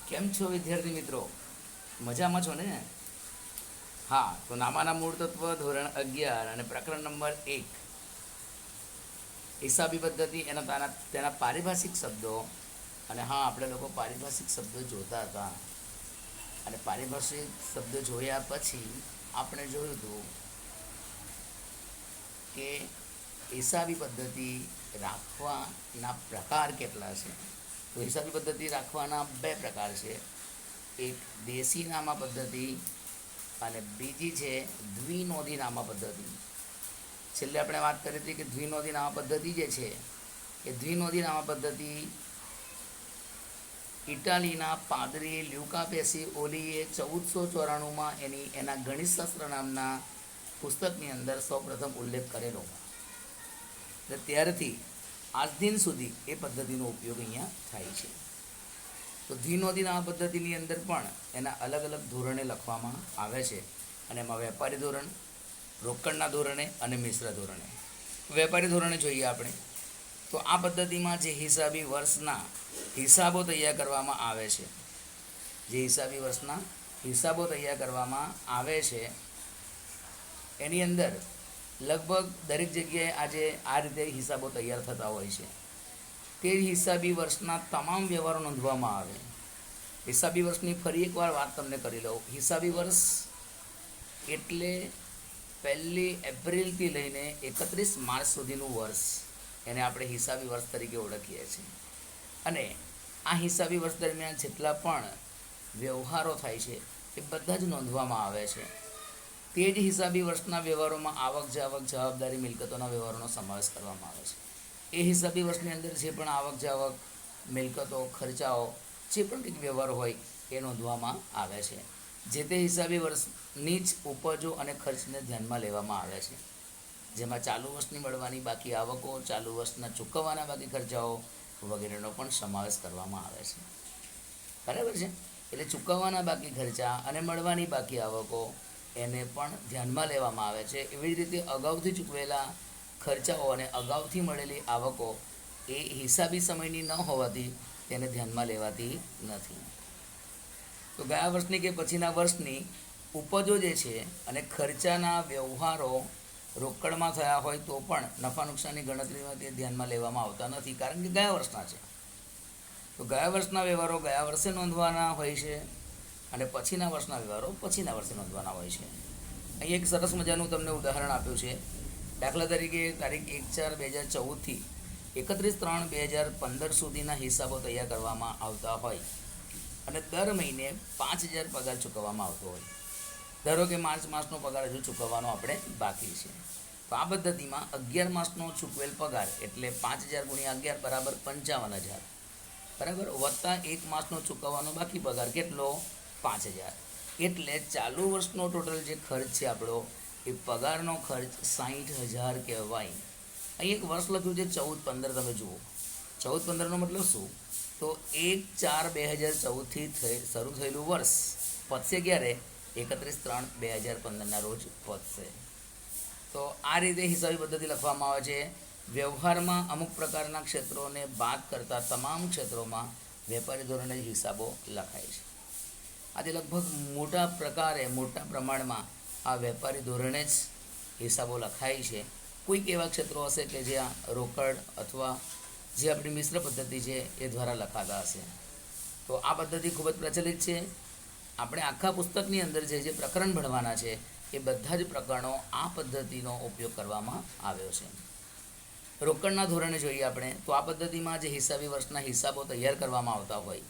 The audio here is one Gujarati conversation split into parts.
કેમ છો વિદ્યાર્થી મિત્રો? મજામાં છો ને? હા, તો નામાના મૂળ તત્વ ધોરણ 11 અને પ્રકરણ નંબર 1 હિસાબી પદ્ધતિ તેના પારિભાષિક શબ્દો. અને હા, આપણે લોકો પારિભાષિક શબ્દો જોતા હતા અને પારિભાષિક શબ્દો જોયા પછી આપણે જોયું હતું કે હિસાબી પદ્ધતિ રાખવાના પ્રકાર કેટલા છે. તો હિસાબી પદ્ધતિ રાખવાના બે પ્રકાર છે. એક દેશી નામા પદ્ધતિ અને બીજી છે દ્વિનોંધી નામા પદ્ધતિ. છેલ્લે આપણે વાત કરી હતી કે દ્વિનોંધી નામા પદ્ધતિ જે છે એ દ્વિનોંધી નામા પદ્ધતિ ઇટાલીના પાદરી લ્યુકા પેસિઓલીએ 1494માં એના ગણિતશાસ્ત્ર નામના પુસ્તકની અંદર સૌપ્રથમ ઉલ્લેખ કરેલો. એટલે ત્યારથી આજ દિન સુધી એ પદ્ધતિનો ઉપયોગ અહીંયા થાય છે. તો દ્વિનોંધી નામા પદ્ધતિની અંદર પણ એના અલગ અલગ ધોરણે લખવામાં આવે છે. અને એમાં વેપારી ધોરણ, રોકડના ધોરણે અને મિશ્ર ધોરણે. વેપારી ધોરણે જોઈએ આપણે તો આ પદ્ધતિમાં જે હિસાબી વર્ષના હિસાબો તૈયાર કરવામાં આવે છે, જે હિસાબી વર્ષના હિસાબો તૈયાર કરવામાં આવે છે એની અંદર લગભગ દરેક જગ્યાએ આજે આ રીતે હિસાબો તૈયાર થતા હોય છે. તે જ હિસાબી વર્ષના તમામ વ્યવહારો નોંધવામાં આવે. હિસાબી વર્ષની ફરી એકવાર વાત તમને કરી લઉં. હિસાબી વર્ષ એટલે 1 એપ્રિલથી લઈને 31 માર્ચ સુધીનું વર્ષ, એને આપણે હિસાબી વર્ષ તરીકે ઓળખીએ છીએ. અને આ હિસાબી વર્ષ દરમિયાન જેટલા પણ વ્યવહારો થાય છે એ બધા જ નોંધવામાં આવે છે. તે જ હિસાબી વર્ષના વ્યવહારોમાં આવક જાવક જવાબદારી મિલકતોના વ્યવહારોનો સમાવેશ કરવામાં આવે છે. એ હિસાબી વર્ષની અંદર જે પણ આવક જાવક મિલકતો ખર્ચાઓ જે પણ કંઈક વ્યવહાર હોય એ નોંધવામાં આવે છે. જે તે હિસાબી વર્ષની જ ઉપજો અને ખર્ચને ધ્યાનમાં લેવામાં આવે છે. જેમાં ચાલુ વર્ષની મળવાની બાકી આવકો, ચાલુ વર્ષના ચૂકવવાના બાકી ખર્ચાઓ વગેરેનો પણ સમાવેશ કરવામાં આવે છે. બરાબર છે? એટલે ચૂકવવાના બાકી ખર્ચા અને મળવાની બાકી આવકો એને પણ ધ્યાનમાં લેવામાં આવે છે. એવી જ રીતે અગાઉથી ચૂકવેલા ખર્ચાઓ અને અગાઉથી મળેલી આવકો એ હિસાબી સમયની ન હોવાથી તેને ધ્યાનમાં લેવાતી નથી. તો ગયા વર્ષની કે પછીના વર્ષની ઉપજો જે છે અને ખર્ચાના વ્યવહારો રોકડમાં થયા હોય તો પણ નફા નુકસાનની ગણતરીમાં તે ધ્યાનમાં લેવામાં આવતા નથી, કારણ કે ગયા વર્ષના છે. તો ગયા વર્ષના વ્યવહારો ગયા વર્ષે નોંધવાના હોય છે અને પછીના વર્ષના વ્યવહારો પછીના વર્ષે નોંધવાના હોય છે. અહીં એક સરસ મજાનું તમને ઉદાહરણ આપ્યું છે. દાખલા તરીકે તારીખ 1/4/2014થી 31/3/2015 સુધીના હિસાબો તૈયાર કરવામાં આવતા હોય અને દર મહિને 5,000 પગાર ચૂકવવામાં આવતો હોય. ધારો કે માર્ચ માસનો પગાર હજુ ચૂકવવાનો આપણે બાકી છે. તો આ પદ્ધતિમાં 11 માસનો ચૂકવેલ પગાર એટલે 5,000 × 11 બરાબર 55,000 બરાબર, વત્તા 1 માસનો ચૂકવવાનો બાકી પગાર કેટલો? 5,000. એટલે ચાલુ વર્ષનો ટોટલ જે ખર્ચ છે આપણો એ પગારનો ખર્ચ 60,000 કહેવાય. અહીં એક વર્ષ લખ્યું છે 14/15. તમે જુઓ 14/15નો મતલબ શું? તો 1/4/2014થી શરૂ થયેલું વર્ષ પતશે ક્યારે? 31/3/2015ના રોજ પતશે. તો આ રીતે હિસાબી પદ્ધતિ લખવામાં આવે છે. વ્યવહારમાં અમુક પ્રકારના ક્ષેત્રોને બાદ કરતા તમામ ક્ષેત્રોમાં વેપારી ધોરણે હિસાબો લખાય છે. આજે લગભગ મોટા પ્રમાણમાં આ વેપારી ધોરણે જ હિસાબો લખાય છે. કોઈક એવા ક્ષેત્રો હશે કે જ્યાં રોકડ અથવા જે આપણી મિશ્ર પદ્ધતિ છે એ દ્વારા લખાતા હશે. તો આ પદ્ધતિ ખૂબ જ પ્રચલિત છે. આપણે આખા પુસ્તકની અંદર જે પ્રકરણ ભણવાના છે એ બધા જ પ્રકરણો આ પદ્ધતિનો ઉપયોગ કરવામાં આવ્યો છે. રોકડના ધોરણે જોઈએ આપણે તો આ પદ્ધતિમાં જે હિસાબી વર્ષના હિસાબો તૈયાર કરવામાં આવતા હોય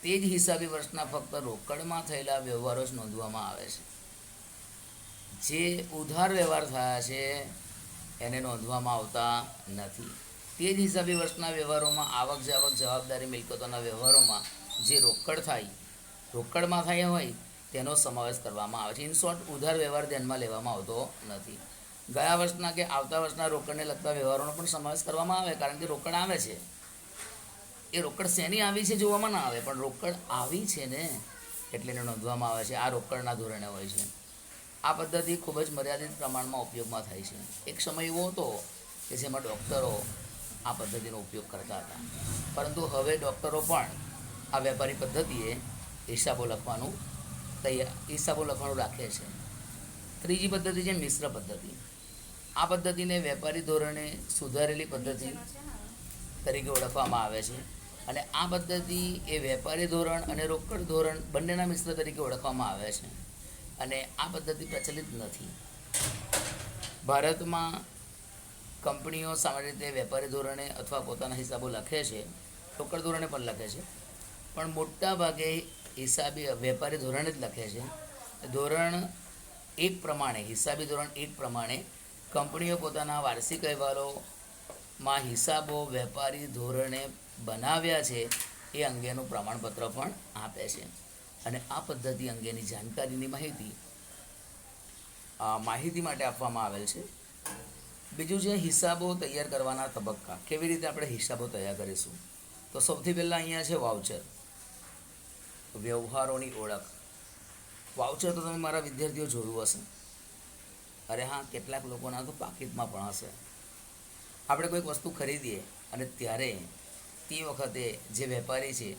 તે જ હિસાબી વર્ષના ફક્ત રોકડમાં થયેલા વ્યવહારો જ નોંધવામાં આવે છે. જે ઉધાર વ્યવહાર થયા છે એને નોંધવામાં આવતા નથી. તે જ હિસાબી વર્ષના વ્યવહારોમાં આવક જાવક જવાબદારી મિલકતોના વ્યવહારોમાં જે રોકડમાં થયા હોય તેનો સમાવેશ કરવામાં આવે છે. ઇન શોર્ટ, ઉધાર વ્યવહાર ધ્યાનમાં લેવામાં આવતો નથી. ગયા વર્ષના કે આવતા વર્ષના રોકડને લગતા વ્યવહારોનો પણ સમાવેશ કરવામાં આવે, કારણ કે રોકડ આવે છે. એ રોકડ શેની આવી છે જોવામાં ના આવે, પણ રોકડ આવી છે ને એટલે એને નોંધવામાં આવે છે. આ રોકડના ધોરણે હોય છે. આ પદ્ધતિ ખૂબ જ મર્યાદિત પ્રમાણમાં ઉપયોગમાં થાય છે. એક સમય એવો હતો કે જેમાં ડૉક્ટરો આ પદ્ધતિનો ઉપયોગ કરતા હતા, પરંતુ હવે ડૉક્ટરો પણ આ વેપારી પદ્ધતિએ હિસાબો લખવાનું રાખે છે. ત્રીજી પદ્ધતિ છે મિશ્ર પદ્ધતિ. આ પદ્ધતિને વેપારી ધોરણે સુધારેલી પદ્ધતિ તરીકે ઓળખવામાં આવે છે. અને આ પદ્ધતિ એ વેપારી ધોરણ અને રોકડ ધોરણ બંનેના મિશ્ર તરીકે ઓળખવામાં આવે છે. અને આ પદ્ધતિ પ્રચલિત નથી. ભારતમાં કંપનીઓ સામાન્ય રીતે વેપારી ધોરણે અથવા પોતાના હિસાબો લખે છે, રોકડ ધોરણે પણ લખે છે, પણ મોટા ભાગે વેપારી ધોરણે જ લખે છે. ધોરણ 1 પ્રમાણે, હિસાબી ધોરણ 1 પ્રમાણે કંપનીઓ પોતાના વાર્ષિક અહેવાલોમાં હિસાબો વેપારી ધોરણે બનાવ્યા છે એ અંગેનું પ્રમાણપત્ર પણ આપે છે. અને આ પદ્ધતિ અંગેની જાણકારીની માહિતી માટે આપવામાં આવેલ છે. બીજું છે હિસાબો તૈયાર કરવાના તબક્કા. કેવી રીતે આપણે હિસાબો તૈયાર કરીશું? તો સૌથી પહેલાં અહીંયા છે વાઉચર, વ્યવહારોની ઓળખ. વાઉચર તો તમે મારા વિદ્યાર્થીઓ જોયું હશે. અરે હા, કેટલાક લોકોના તો પાકીટમાં પણ હશે. આપણે કોઈક વસ્તુ ખરીદીએ અને ત્યારે તે વખતે જે વેપારી છે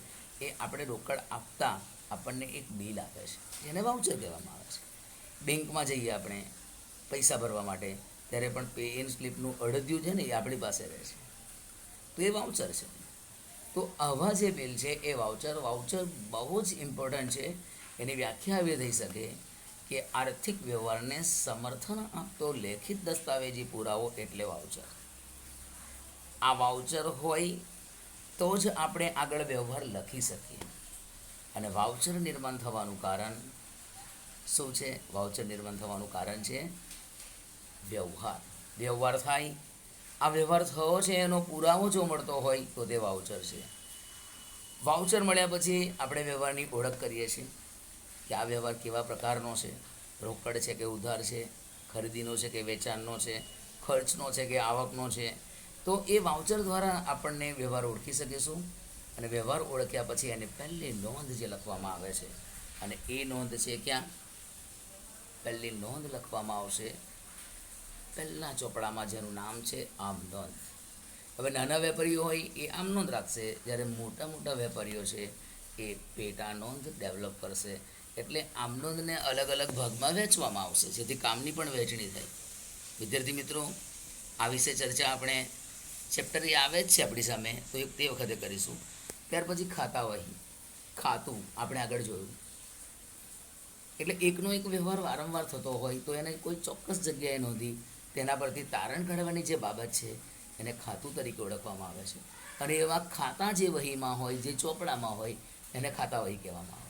એ આપણે રોકડ આપતા આપણને એક બિલ આપે છે, જેને વાઉચર કહેવામાં આવે છે. બેંકમાં જઈએ આપણે પૈસા ભરવા માટે, ત્યારે પણ પે ઇન સ્લીપનું અડધ્યું છે ને એ આપણી પાસે રહે છે, તો એ વાઉચર છે. તો આવા જે બિલ છે એ વાઉચર બહુ જ ઇમ્પોર્ટન્ટ છે. એની વ્યાખ્યા આવી થઈ શકે કે આર્થિક વ્યવહારને સમર્થન આપતો લેખિત દસ્તાવેજી પુરાવો એટલે વાઉચર. આ વાઉચર હોય તો જ આપણે આગળ વ્યવહાર લખી શકીએ. અને વાઉચર નિર્માણ થવાનું કારણ શું છે? વાઉચર નિર્માણ થવાનું કારણ છે વ્યવહાર થાય. આ વ્યવહાર થયો છે એનો પુરાવો જો મળતો હોય તો તે વાઉચર છે. વાઉચર મળ્યા પછી આપણે વ્યવહારની ઓળખ કરીએ છીએ કે આ વ્યવહાર કેવા પ્રકારનો છે, રોકડ છે કે ઉધાર છે, ખરીદીનો છે કે વેચાણનો છે, ખર્ચનો છે કે આવકનો છે. તો એ વાઉચર દ્વારા આપણને વ્યવહાર ઓળખી શકીશું. અને વ્યવહાર ઓળખ્યા પછી એની પહેલી નોંધ જે લખવામાં આવે છે, અને એ નોંધ છે ક્યાં? પહેલી નોંધ લખવામાં આવશે પહેલા ચોપડામાં, જેનું નામ છે આમ નોંધ. હવે નાના વેપારીઓ હોય એ આમ નોંધ રાખશે, જ્યારે મોટા વેપારીઓ છે એ પેટા નોંધ ડેવલપ કરશે. એટલે આમ નોંધને અલગ અલગ ભાગમાં વહેંચવામાં આવશે, જેથી કામની પણ વહેંચણી થાય. વિદ્યાર્થી મિત્રો, આ વિશે ચર્ચા આપણે ચેપ્ટર એ આવે જ છે આપણી સામે, તો તે વખતે કરીશું. ત્યાર પછી ખાતું આપણે આગળ જોયું. એટલે એકનો એક વ્યવહાર વારંવાર થતો હોય તો એને કોઈ ચોક્કસ જગ્યાએ નોંધી તેના પરથી તારણ કાઢવાની જે બાબત છે એને ખાતું તરીકે ઓળખવામાં આવે છે. અને એવા ખાતા જે વહીમાં હોય, જે ચોપડામાં હોય, એને ખાતા વહી કહેવામાં આવે.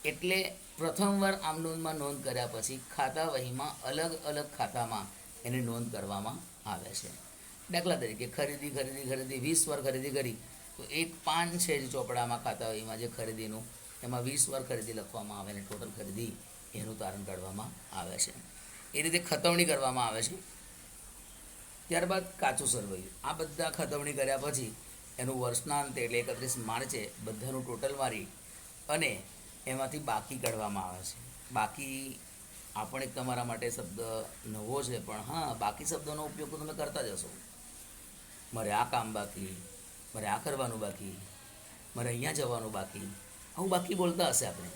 એટલે પ્રથમવાર આમ નોંધમાં નોંધ કર્યા પછી ખાતા વહીમાં અલગ અલગ ખાતામાં એની નોંધ કરવામાં આવે છે. દાખલા તરીકે ખરીદી 20 વાર ખરીદી કરી, તો એક પાન છે જ ચોપડામાં ખાતા વહીમાં જે ખરીદીનું, એમાં 20 વાર ખરીદી લખવામાં આવે અને ટોટલ ખરીદી એનું તારણ કાઢવામાં આવે છે. એ રીતે ખતવણી કરવામાં આવે છે. ત્યારબાદ કાચું સરવૈયું. આ બધા ખતવણી કર્યા પછી એનું વર્ષના અંતે એટલે 31 માર્ચે બધાનું ટોટલ મારી અને એમાંથી બાકી કાઢવામાં આવે છે. બાકી આપણે તમારા માટે શબ્દ નવો છે, પણ હા, બાકી શબ્દોનો ઉપયોગ તો તમે કરતા જશો. મારે આ કામ બાકી, મારે આ કરવાનું બાકી, મારે અહીંયા જવાનું બાકી, આવું બાકી બોલતા હશે આપણે.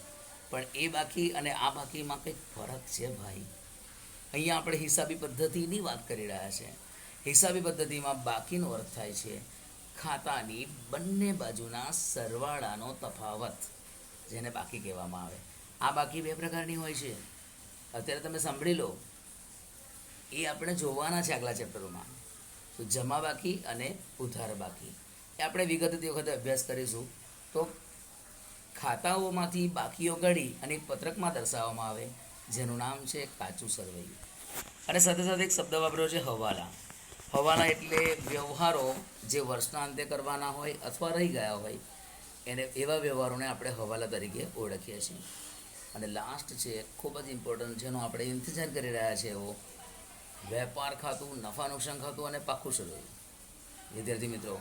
પણ એ બાકી અને આ બાકીમાં કંઈક ફરક છે ભાઈ. અહીંયા આપણે હિસાબી પદ્ધતિની વાત કરી રહ્યા છે. હિસાબી પદ્ધતિમાં બાકીનો અર્થ થાય છે ખાતાની બંને બાજુના સરવાળાનો તફાવત, જેને બાકી કહેવામાં આવે. આ બાકી 2 પ્રકારની હોય છે. અત્યારે તમે સાંભળી લો, એ આપણે જોવાના છે આગલા ચેપ્ટરોમાં. તો જમા બાકી અને ઉધાર બાકી એ આપણે વિગતથી વખતે અભ્યાસ કરીશું. તો ખાતાઓમાંથી બાકીઓ કાઢી અને એક પત્રકમાં દર્શાવવામાં આવે, જેનું નામ છે કાચું સરવૈયું. અને સાથે સાથે એક શબ્દ વાપર્યો છે હવાલા. હવાલા એટલે વ્યવહારો જે વર્ષના અંતે કરવાના હોય અથવા રહી ગયા હોય, એને એવા વ્યવહારોને આપણે હવાલા તરીકે ઓળખીએ છીએ. અને લાસ્ટ છે ખૂબ જ ઇમ્પોર્ટન્ટ, જેનો આપણે ઇંતજાર કરી રહ્યા છે, એવો વેપાર ખાતું, નફા નુકસાન ખાતું અને પાકું સરવૈયું. વિદ્યાર્થી મિત્રો,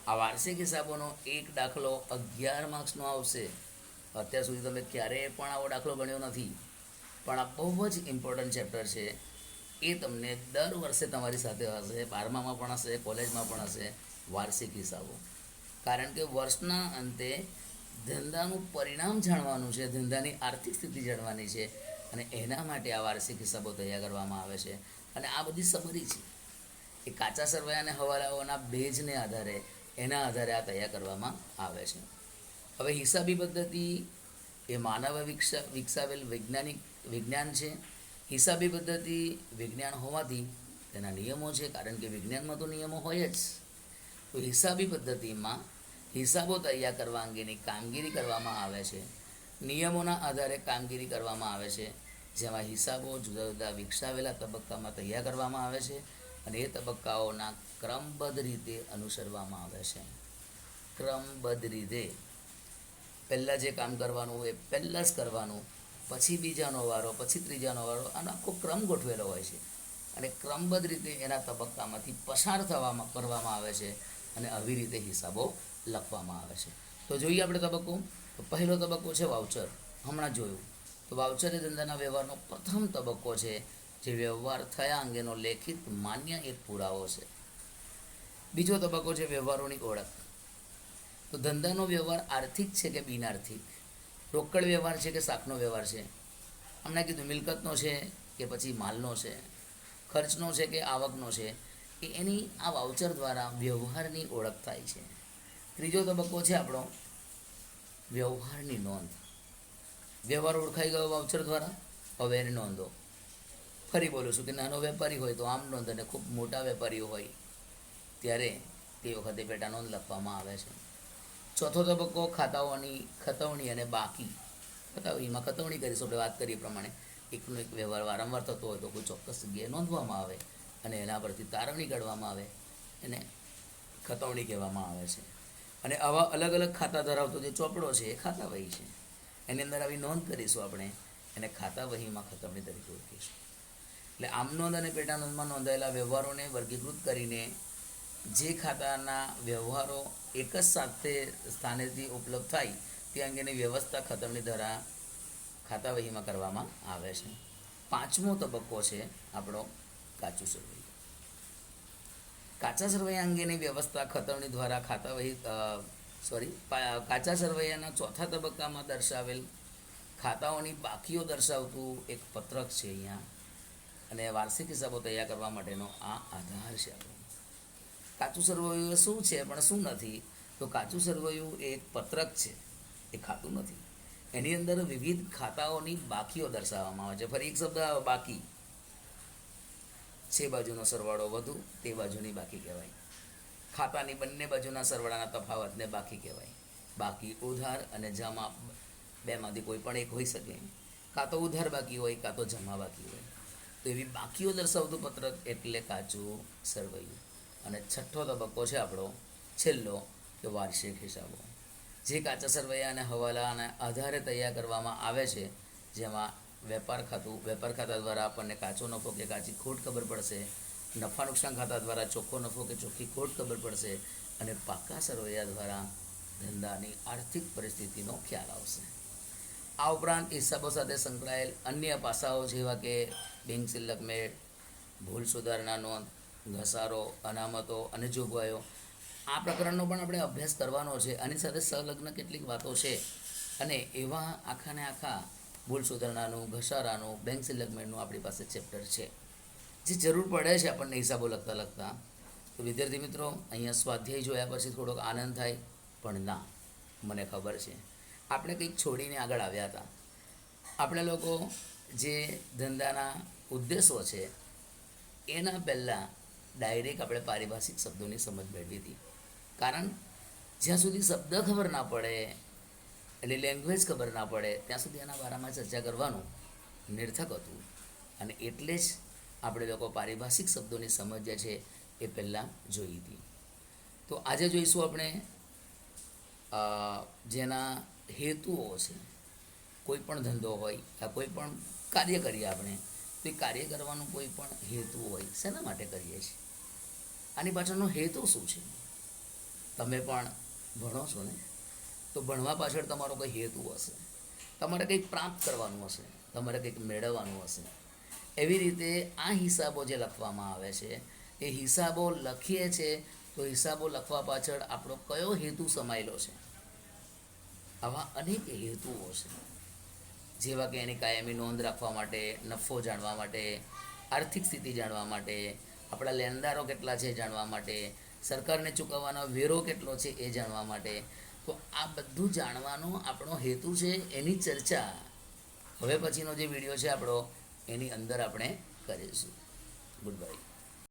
આ વાર્ષિક હિસાબોનો એક દાખલો 11 માર્ક્સનો આવશે. અત્યાર સુધી તમે ક્યારેય પણ આવો દાખલો ગણ્યો નથી, પણ આ બહુ જ ઇમ્પોર્ટન્ટ ચેપ્ટર છે. એ તમને દર વર્ષે તમારી સાથે હશે, 12મામાં પણ હશે, કોલેજમાં પણ હશે. વાર્ષિક હિસાબો કારણ કે વર્ષના અંતે ધંધાનું પરિણામ જાણવાનું છે, ધંધાની આર્થિક સ્થિતિ જાણવાની છે, અને એના માટે આ વાર્ષિક હિસાબો તૈયાર કરવામાં આવે છે. અને આ બધી સમરી છે એ કાચા સરવૈયા અને હવાલાઓના બેઝને આધારે એના આધારે આ તૈયાર કરવામાં આવે છે. હવે હિસાબી પદ્ધતિ એ માનવે વિકસાવેલ વિજ્ઞાન છે. હિસાબી પદ્ધતિ વિજ્ઞાન હોવાથી તેના નિયમો છે, કારણ કે વિજ્ઞાનમાં તો નિયમો હોય જ. તો હિસાબી પદ્ધતિમાં હિસાબો તૈયાર કરવા અંગેની કામગીરી કરવામાં આવે છે. નિયમોના આધારે કામગીરી કરવામાં આવે છે, જેમાં હિસાબો જુદા જુદા વિકસાવેલા તબક્કામાં તૈયાર કરવામાં આવે છે, અને એ તબક્કાઓના ક્રમબદ્ધ રીતે અનુસરવામાં આવે છે. ક્રમબદ્ધ રીતે પહેલાં જે કામ કરવાનું એ પહેલાં જ કરવાનું, પછી બીજાનો વારો, પછી ત્રીજાનો વારો, આનો આખો ક્રમ ગોઠવેલો હોય છે, અને ક્રમબદ્ધ રીતે એના તબક્કામાંથી પસાર કરવામાં આવે છે, અને આવી રીતે હિસાબો લખવામાં આવે છે. તો જોઈએ આપણે તબક્કો. તો પહેલો તબક્કો છે વાઉચર. હમણાં જોયું તો વાઉચર એ ધંધાના વ્યવહારનો પ્રથમ તબક્કો છે, જે વ્યવહાર થયા અંગેનો લેખિત માન્ય એક પુરાવો છે. બીજો તબક્કો છે વ્યવહારોની ઓળખ. તો ધંધાનો વ્યવહાર આર્થિક છે કે બિનઆર્થિક, રોકડ વ્યવહાર છે કે શાખનો વ્યવહાર છે, હમણાં કીધું મિલકતનો છે કે પછી માલનો છે, ખર્ચનો છે કે આવકનો છે, એ એની આ વાઉચર દ્વારા વ્યવહારની ઓળખ થાય છે. ત્રીજો તબક્કો છે આપણો વ્યવહારની નોંધ. વ્યવહાર ઓળખાઈ ગયો વાઉચર દ્વારા, હવે એની નોંધો. ફરી બોલું છું કે નાનો વેપારી હોય તો આમ નોંધ, અને ખૂબ મોટા વેપારીઓ હોય ત્યારે તે વખતે પેટા નોંધ લખવામાં આવે છે. ચોથો તબક્કો ખાતાઓની ખતવણી અને બાકી. ખતવણીમાં ખતવણી કરીશું આપણે વાત કરીએ પ્રમાણે. એકનો એક વ્યવહાર વારંવાર થતો હોય તો કોઈ ચોક્કસ જગ્યાએ નોંધવામાં આવે, અને એના પરથી તારવણી કાઢવામાં આવે, એને ખતવણી કહેવામાં આવે છે. અને આવા અલગ અલગ ખાતા ધરાવતો જે ચોપડો છે એ ખાતા વહી છે. એની અંદર આવી નોંધ કરીશું આપણે, એને ખાતા વહીમાં ખતવણી તરીકે ઓળખીશું. એટલે આમ નોંધ અને પેટા નોંધમાં નોંધાયેલા વ્યવહારોને વર્ગીકૃત કરીને જે ખાતાના વ્યવહારો એક જ સાથે સ્થાનેથી ઉપલબ્ધ થાય તે અંગેની વ્યવસ્થા ખતવણી દ્વારા ખાતા વહીમાં કરવામાં આવે છે. પાંચમો તબક્કો છે આપણો કાચું સરવૈયું. કાચા સરવૈયા અંગેની વ્યવસ્થા ખતવણી દ્વારા ખાતા વહી કાચા સરવૈયાના ચોથા તબક્કામાં દર્શાવેલ ખાતાઓની બાકીઓ દર્શાવતું એક પત્રક છે અહીંયા, અને વાર્ષિક હિસાબો તૈયાર કરવા માટેનો આ આધાર છે આપણો. કાચું સરવૈયું શું છે પણ શું નથી? તો કાચું સરવૈયું એ એક પત્રક છે, એ ખાતું નથી. એની અંદર વિવિધ ખાતાઓની બાકીઓ દર્શાવવામાં આવે છે. ફરી એક શબ્દ બાકી. છે બાજુનો સરવાળો વધુ તે બાજુની બાકી કહેવાય. ખાતાની બંને બાજુના સરવાળાના તફાવતને બાકી કહેવાય. બાકી ઉધાર અને જમા બેમાંથી કોઈ પણ એક હોઈ શકે. કાં તો ઉધાર બાકી હોય, કાં તો જમા બાકી હોય. તો એવી બાકીઓ દર્શાવતું પત્રક એટલે કાચું સરવૈયું. અને છઠ્ઠો તબક્કો છે આપણો છેલ્લો, કે વાર્ષિક હિસાબો. જે કાચા સરવૈયા અને હવાલાના આધારે તૈયાર કરવામાં આવે છે, જેમાં વેપાર ખાતા દ્વારા આપણને કાચો નફો કે કાચી ખોટ ખબર પડશે, નફા નુકસાન ખાતા દ્વારા ચોખ્ખો નફો કે ચોખ્ખી ખોટ ખબર પડશે, અને પાકા સરવૈયા દ્વારા ધંધાની આર્થિક પરિસ્થિતિનો ખ્યાલ આવશે. આ ઉપરાંત હિસાબો સાથે સંકળાયેલ અન્ય પાસાઓ જેવા કે બેંક સિલક મેળ, ભૂલ સુધારણા નોંધ, ઘસારો, અનામતો અને જોગવાઈઓ, આ પ્રકરણનો પણ આપણે અભ્યાસ કરવાનો છે. આની સાથે સંલગ્ન કેટલીક વાતો છે, અને એવા આખાને આખા ભૂલ સુધારણાનું, ઘસારાનું, બેંક સિલકમેન્ટનું આપણી પાસે ચેપ્ટર છે, જે જરૂર પડે છે આપણને હિસાબો લખતા. તો વિદ્યાર્થી મિત્રો, અહીંયા સ્વાધ્યાય જોયા પછી થોડોક આનંદ થાય, પણ ના, મને ખબર છે આપણે કંઈક છોડીને આગળ આવ્યા હતા. આપણે લોકો જે ધંધાના ઉદ્દેશો છે એના પહેલાં ડાયરેક્ટ આપણે પારિભાષિક શબ્દોની સમજ મેળવી હતી. કારણ જ્યાં સુધી શબ્દ ખબર ના પડે, એટલે લેંગ્વેજ ખબર ના પડે, ત્યાં સુધી એના બારામાં ચર્ચા કરવાનું નિર્થક હતું. અને એટલે જ આપણે લોકો પારિભાષિક શબ્દોની સમજ જે છે એ પહેલાં જોઈ હતી. તો આજે જોઈશું આપણે જેના હેતુઓ છે. કોઈ પણ ધંધો હોય, કોઈ પણ કાર્ય કરીએ આપણે, તો એ કાર્ય કરવાનું કોઈ પણ હેતુ હોય. શેના માટે કરીએ છીએ? આની પાછળનો હેતુ શું છે? તમે પણ ભણો છો ને, તો ભણવા પાછળ તમારો કંઈ હેતુ હશે. તમારે કંઈક પ્રાપ્ત કરવાનું હશે, તમારે કંઈક મેળવવાનું હશે. એવી રીતે આ હિસાબો જે લખવામાં આવે છે, એ હિસાબો લખીએ છીએ તો હિસાબો લખવા પાછળ આપણો કયો હેતુ સમાયેલો છે? આવા અનેક હેતુઓ છે, જેવા કે એની કાયમી નોંધ રાખવા માટે, નફો જાણવા માટે, આર્થિક સ્થિતિ જાણવા માટે, આપણા લેણદારો કેટલા છે જાણવા માટે, સરકારને ચૂકવવાનો વેરો કેટલો છે એ જાણવા માટે. તો આ બધું જાણવાનો આપણો હેતુ છે, એની ચર્ચા હવે પછીનો જે વિડીયો છે આપણો એની અંદર આપણે કરીશું. Good bye.